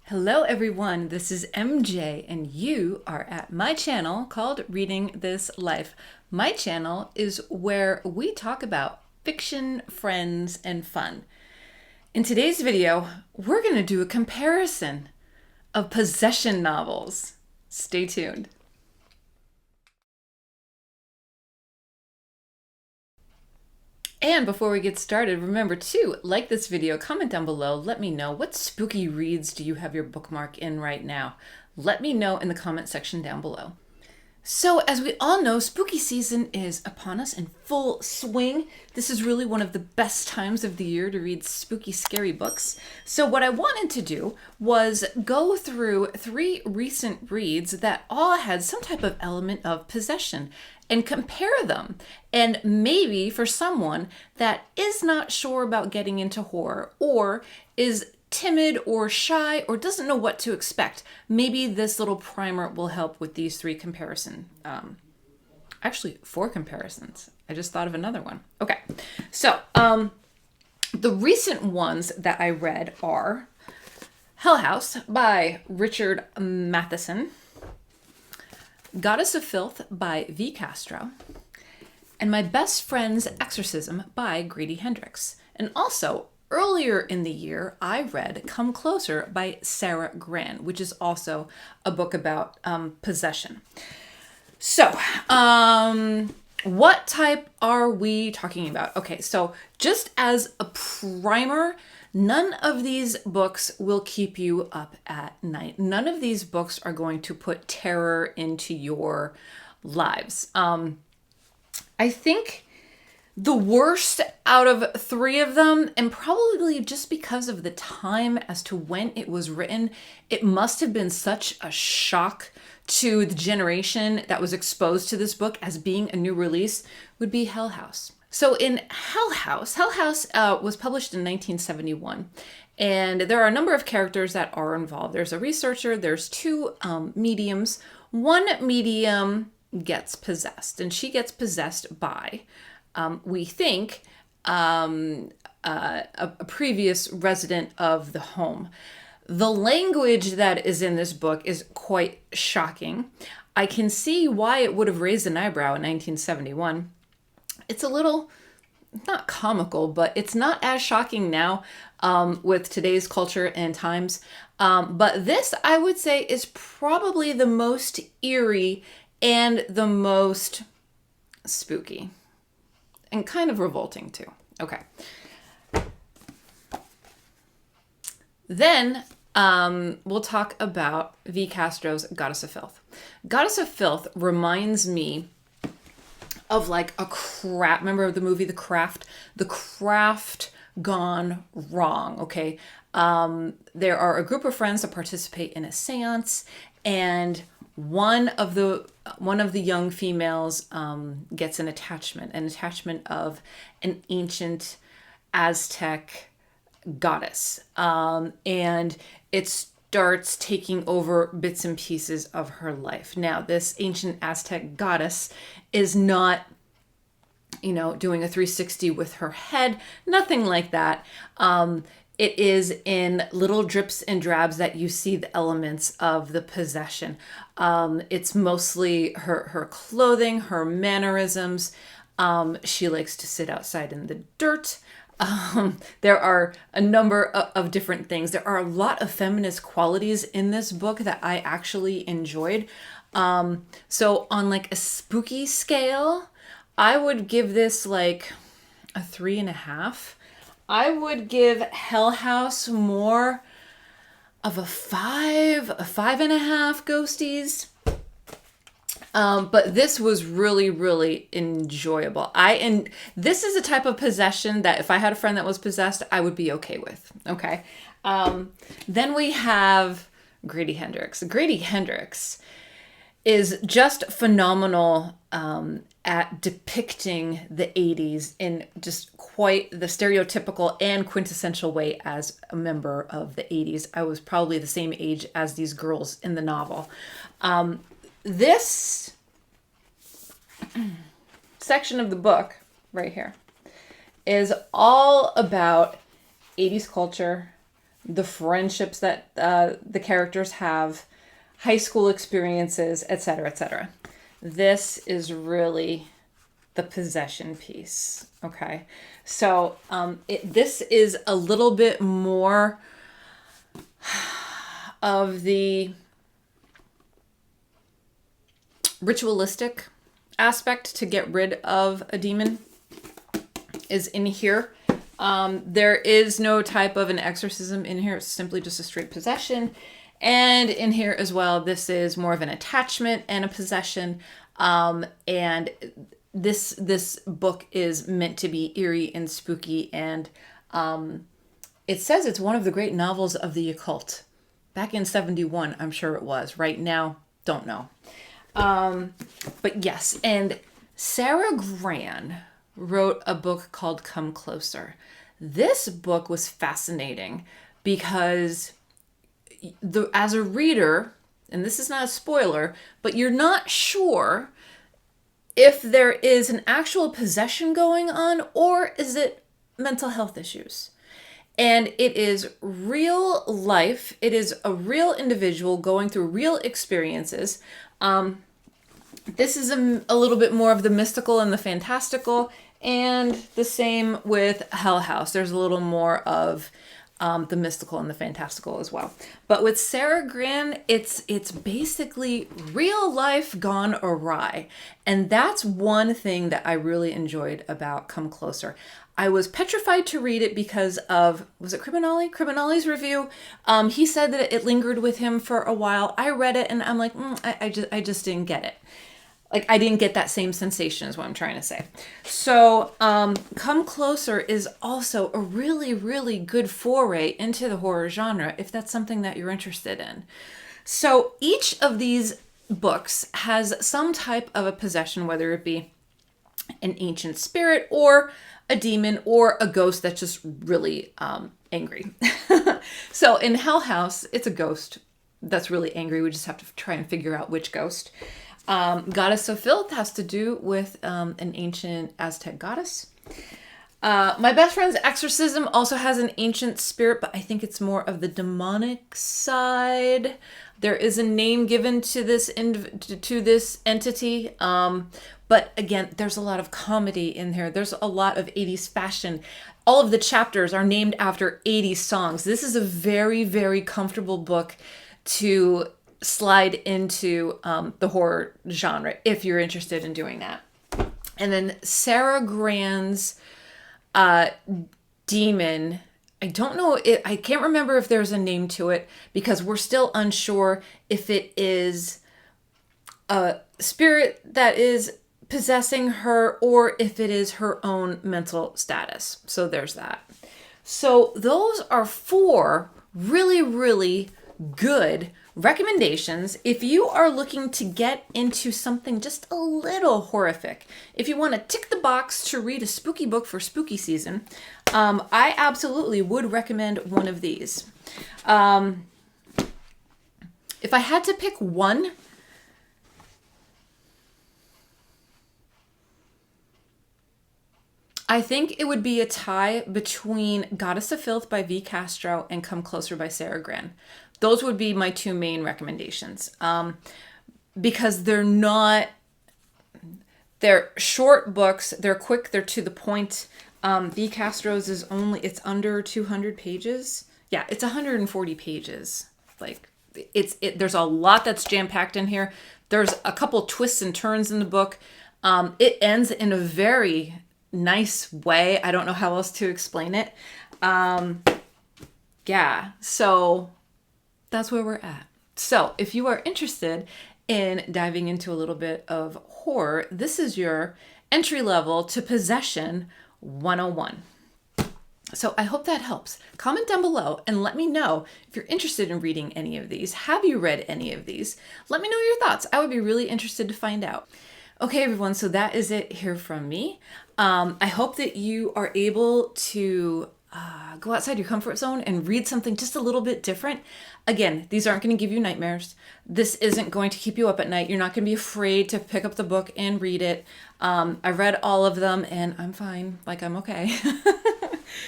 Hello everyone, this is MJ and you are at my channel called Reading This Life. My channel is where we talk about fiction, friends, and fun. In today's video, we're going to do a comparison of possession novels. Stay tuned. And before we get started, remember to like this video, comment down below, let me know what spooky reads do you have your bookmark in right now. Let me know in the comment section down below. So as we all know, spooky season is upon us in full swing. This is really one of the best times of the year to read spooky, scary books. So what I wanted to do was go through 3 recent reads that all had some type of element of possession and compare them. And maybe for someone that is not sure about getting into horror or is timid or shy or doesn't know what to expect, maybe this little primer will help with these 3 comparisons. Actually 4 comparisons. I just thought of another one. Okay, so the recent ones that I read are Hell House by Richard Matheson, Goddess of Filth by V. Castro, and My Best Friend's Exorcism by Grady Hendrix. And also, earlier in the year, I read Come Closer by Sara, Gran, which is also a book about possession. So, what type are we talking about? Okay, so just as a primer, none of these books will keep you up at night. None of these books are going to put terror into your lives. I think the worst out of 3 of them, and probably just because of the time as to when it was written, it must have been such a shock to the generation that was exposed to this book as being a new release, would be Hell House. So in Hell House was published in 1971, and there are a number of characters that are involved. There's a researcher, there's 2 mediums. One medium gets possessed, and she gets possessed by, we think, a previous resident of the home. The language that is in this book is quite shocking. I can see why it would have raised an eyebrow in 1971. It's a little, not comical, but it's not as shocking now with today's culture and times. But this, I would say, is probably the most eerie and the most spooky. And kind of revolting too. Okay. Then we'll talk about V. Castro's Goddess of Filth. Goddess of Filth reminds me of like a craft. Remember the movie The Craft? The Craft gone wrong, okay? There are a group of friends that participate in a seance, and one of the young females gets an attachment of an ancient Aztec goddess, and it starts taking over bits and pieces of her life. Now, this ancient Aztec goddess is not, doing a 360 with her head, nothing like that. It is in little drips and drabs that you see the elements of the possession. It's mostly her clothing, her mannerisms. She likes to sit outside in the dirt. There are a number of different things. There are a lot of feminist qualities in this book that I actually enjoyed. So on like a spooky scale, I would give this like a 3.5. I would give Hell House more of a 5, a 5.5 ghosties. But this was really, really enjoyable. This is a type of possession that if I had a friend that was possessed, I would be okay with. Okay. Then we have Grady Hendrix. Grady Hendrix is just phenomenal at depicting the 80s in just quite the stereotypical and quintessential way as a member of the 80s. I was probably the same age as these girls in the novel. This section of the book right here is all about 80s culture, the friendships that the characters have, high school experiences, etc., etc. This is really the possession piece. Okay, so this is a little bit more of the ritualistic aspect to get rid of a demon is in here. There is no type of an exorcism in here. It's simply just a straight possession. And in here as well, this is more of an attachment and a possession. And this book is meant to be eerie and spooky. And it says it's one of the great novels of the occult. Back in 71, I'm sure it was. Right now, don't know. But yes, and Sara Gran wrote a book called Come Closer. This book was fascinating because as a reader, and this is not a spoiler, but you're not sure if there is an actual possession going on or is it mental health issues. And it is real life. It is a real individual going through real experiences. This is a little bit more of the mystical and the fantastical, and the same with Hell House. There's a little more of the mystical and the fantastical as well. But with Sara Gran, it's basically real life gone awry. And that's one thing that I really enjoyed about Come Closer. I was petrified to read it because of, was it Criminale? Criminale's review. He said that it lingered with him for a while. I read it and I'm like, I just didn't get it. Like, I didn't get that same sensation is what I'm trying to say. So Come Closer is also a really, really good foray into the horror genre if that's something that you're interested in. So each of these books has some type of a possession, whether it be an ancient spirit or a demon or a ghost that's just really angry. So in Hell House, it's a ghost that's really angry. We just have to try and figure out which ghost. Goddess of Filth has to do with an ancient Aztec goddess. My best friend's Exorcism also has an ancient spirit, but I think it's more of the demonic side. There is a name given to this entity. But again, there's a lot of comedy in here. There's a lot of 80s fashion. All of the chapters are named after 80s songs. This is a very, very comfortable book to slide into the horror genre if you're interested in doing that. And then Sara Gran's Demon, I don't know, I can't remember if there's a name to it because we're still unsure if it is a spirit that is possessing her or if it is her own mental status. So there's that. So those are 4 really, really good recommendations if you are looking to get into something just a little horrific. If you want to tick the box to read a spooky book for spooky season, I absolutely would recommend one of these. If I had to pick one, I think it would be a tie between Goddess of Filth by V. Castro and Come Closer by Sara Gran. Those would be my 2 main recommendations. Because they're short books, they're quick, they're to the point. V. Castro's is it's under 200 pages. Yeah, it's 140 pages. Like, there's a lot that's jam-packed in here. There's a couple twists and turns in the book. It ends in a very nice way. I don't know how else to explain it. Yeah, so that's where we're at. So if you are interested in diving into a little bit of horror, this is your entry level to Possession 101. So I hope that helps. Comment down below and let me know if you're interested in reading any of these. Have you read any of these? Let me know your thoughts. I would be really interested to find out. Okay, everyone, so that is it here from me. I hope that you are able to go outside your comfort zone and read something just a little bit different. Again, these aren't going to give you nightmares. This isn't going to keep you up at night. You're not going to be afraid to pick up the book and read it. I read all of them and I'm fine. Like, I'm okay.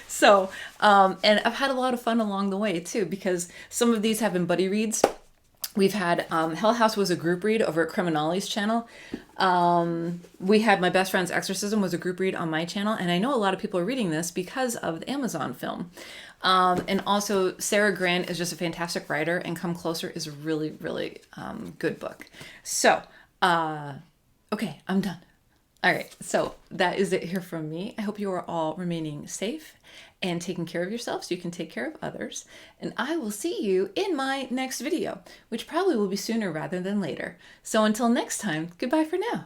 So, and I've had a lot of fun along the way too, because some of these have been buddy reads. We've had Hell House was a group read over at Criminali's channel. We had My Best Friend's Exorcism was a group read on my channel, and I know a lot of people are reading this because of the Amazon film. And also Sara Gran is just a fantastic writer, and Come Closer is a really, really good book. So, okay, I'm done. All right, so that is it here from me. I hope you are all remaining safe and taking care of yourselves so you can take care of others. And I will see you in my next video, which probably will be sooner rather than later. So until next time, goodbye for now.